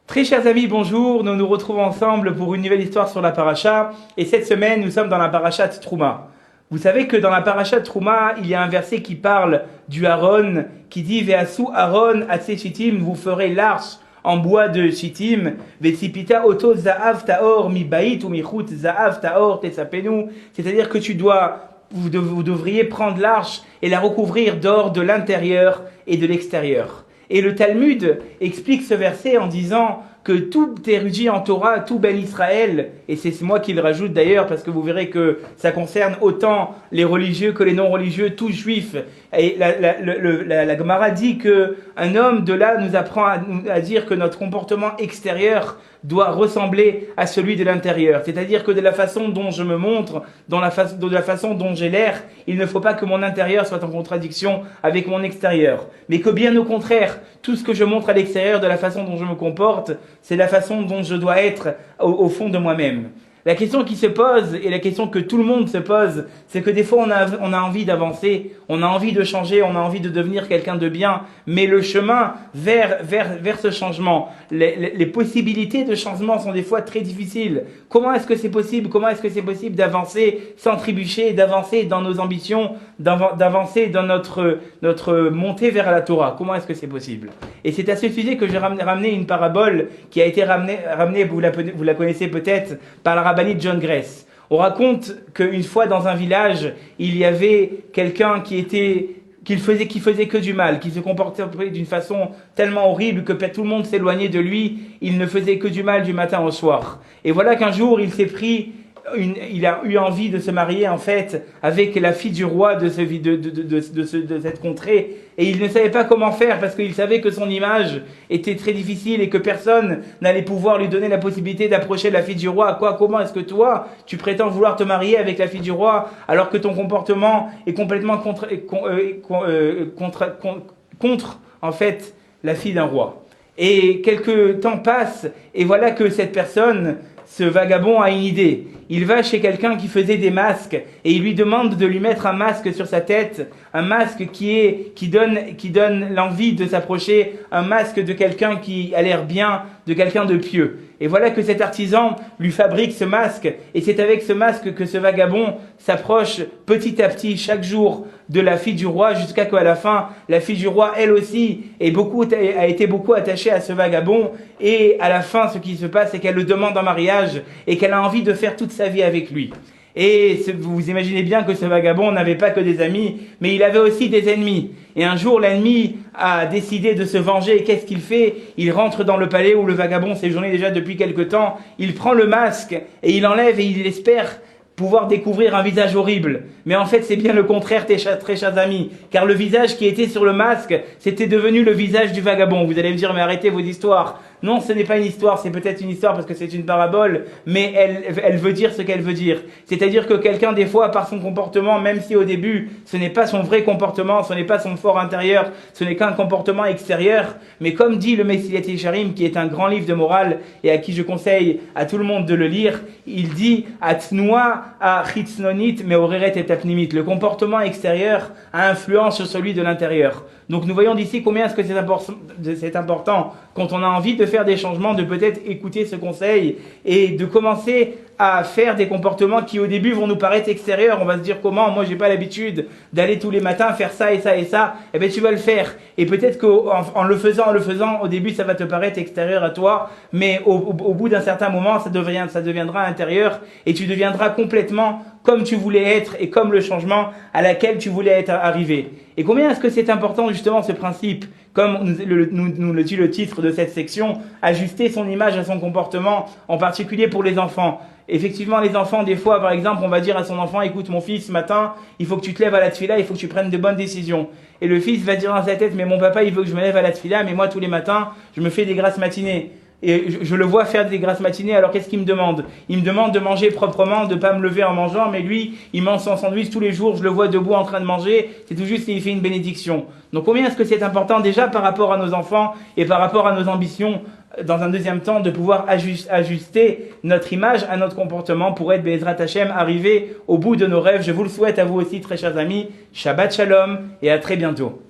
Très chers amis, bonjour. Nous nous retrouvons ensemble pour une nouvelle histoire sur la paracha. Et cette semaine, nous sommes dans la paracha de Trouma. Vous savez que dans la paracha de Trouma, il y a un verset qui parle du Aaron, qui dit « Ve'asu Aaron atse shittim » vous ferez l'arche en bois de shittim. « Ve'tzipita oto za'av ta'or mi ba'it ou mi chut za'av ta'or tesapenu » c'est-à-dire que vous devriez prendre l'arche et la recouvrir d'or de l'intérieur et de l'extérieur. Et le Talmud explique ce verset en disant que tout érudit en Torah, tout Ben Israël, et c'est moi qui le rajoute d'ailleurs parce que vous verrez que ça concerne autant les religieux que les non-religieux, tous juifs. Et la Gemara dit que un homme de là nous apprend à dire que notre comportement extérieur doit ressembler à celui de l'intérieur. C'est-à-dire que de la façon dont je me montre, de la façon dont j'ai l'air, il ne faut pas que mon intérieur soit en contradiction avec mon extérieur. Mais que bien au contraire, tout ce que je montre à l'extérieur de la façon dont je me comporte, c'est la façon dont je dois être au fond de moi-même. La question qui se pose, et la question que tout le monde se pose, c'est que des fois on a envie d'avancer, on a envie de changer, on a envie de devenir quelqu'un de bien, mais le chemin vers ce changement, les possibilités de changement sont des fois très difficiles. Comment est-ce que c'est possible? Comment est-ce que c'est possible d'avancer sans trébucher, d'avancer dans nos ambitions, d'avancer dans notre montée vers la Torah? Comment est-ce que c'est possible? Et c'est à ce sujet que j'ai ramené une parabole qui a été ramenée, vous la connaissez peut-être, par la rabbinite John Grace. On raconte qu'une fois dans un village, il y avait quelqu'un qui faisait que du mal, qui se comportait d'une façon tellement horrible que tout le monde s'éloignait de lui. Il ne faisait que du mal du matin au soir. Et voilà qu'un jour, il a eu envie de se marier en fait avec la fille du roi de cette contrée, et il ne savait pas comment faire parce qu'il savait que son image était très difficile et que personne n'allait pouvoir lui donner la possibilité d'approcher la fille du roi. Comment est-ce que toi tu prétends vouloir te marier avec la fille du roi alors que ton comportement est complètement contre en fait la fille d'un roi? Et quelques temps passent et voilà que cette personne, ce vagabond, a une idée. Il va chez quelqu'un qui faisait des masques et il lui demande de lui mettre un masque sur sa tête, un masque qui donne l'envie de s'approcher, un masque de quelqu'un qui a l'air bien, de quelqu'un de pieux. Et voilà que cet artisan lui fabrique ce masque, et c'est avec ce masque que ce vagabond s'approche petit à petit chaque jour de la fille du roi, jusqu'à qu'à la fin, la fille du roi, elle aussi, a été beaucoup attachée à ce vagabond, et à la fin, ce qui se passe, c'est qu'elle le demande en mariage, et qu'elle a envie de faire toute sa vie avec lui. Et vous imaginez bien que ce vagabond n'avait pas que des amis, mais il avait aussi des ennemis. Et un jour, l'ennemi a décidé de se venger. Et qu'est-ce qu'il fait? Il rentre dans le palais où le vagabond séjournait déjà depuis quelque temps. Il prend le masque et il enlève et il espère pouvoir découvrir un visage horrible. Mais en fait, c'est bien le contraire, très chers amis. Car le visage qui était sur le masque, c'était devenu le visage du vagabond. Vous allez me dire, mais arrêtez vos histoires. Non, ce n'est pas une histoire, c'est peut-être une histoire parce que c'est une parabole, mais elle veut dire ce qu'elle veut dire. C'est-à-dire que quelqu'un, des fois, par son comportement, même si au début, ce n'est pas son vrai comportement, ce n'est pas son fort intérieur, ce n'est qu'un comportement extérieur, mais comme dit le Messilat Yesharim, qui est un grand livre de morale et à qui je conseille à tout le monde de le lire, il dit « Atnoua a chitznonit meoreret et apnimit ». Le comportement extérieur a influence sur celui de l'intérieur. Donc nous voyons d'ici combien est-ce que c'est important quand on a envie de faire des changements, de peut-être écouter ce conseil et de commencer à faire des comportements qui au début vont nous paraître extérieurs. On va se dire comment, moi j'ai pas l'habitude d'aller tous les matins faire ça et ça et ça. Eh bien tu vas le faire. Et peut-être qu'en le faisant, au début ça va te paraître extérieur à toi, mais au bout d'un certain moment ça deviendra intérieur et tu deviendras complètement comme tu voulais être et comme le changement à laquelle tu voulais être arrivé. Et combien est-ce que c'est important justement ce principe, comme nous le dit le titre de cette section, ajuster son image à son comportement, en particulier pour les enfants. Effectivement, les enfants, des fois, par exemple, on va dire à son enfant, écoute mon fils, ce matin, il faut que tu te lèves à la tfila, il faut que tu prennes de bonnes décisions. Et le fils va dire dans sa tête, mais mon papa, il veut que je me lève à la tfila, mais moi, tous les matins, je me fais des grasses matinées. Et je le vois faire des grasses matinées, alors qu'est-ce qu'il me demande? Il me demande de manger proprement, de pas me lever en mangeant, mais lui, il mange son sandwich tous les jours, je le vois debout en train de manger, c'est tout juste qu'il fait une bénédiction. Donc combien est-ce que c'est important déjà par rapport à nos enfants et par rapport à nos ambitions, dans un deuxième temps, de pouvoir ajuster notre image à notre comportement pour être Be'ezrat Hashem, arriver au bout de nos rêves. Je vous le souhaite à vous aussi, très chers amis. Shabbat Shalom et à très bientôt.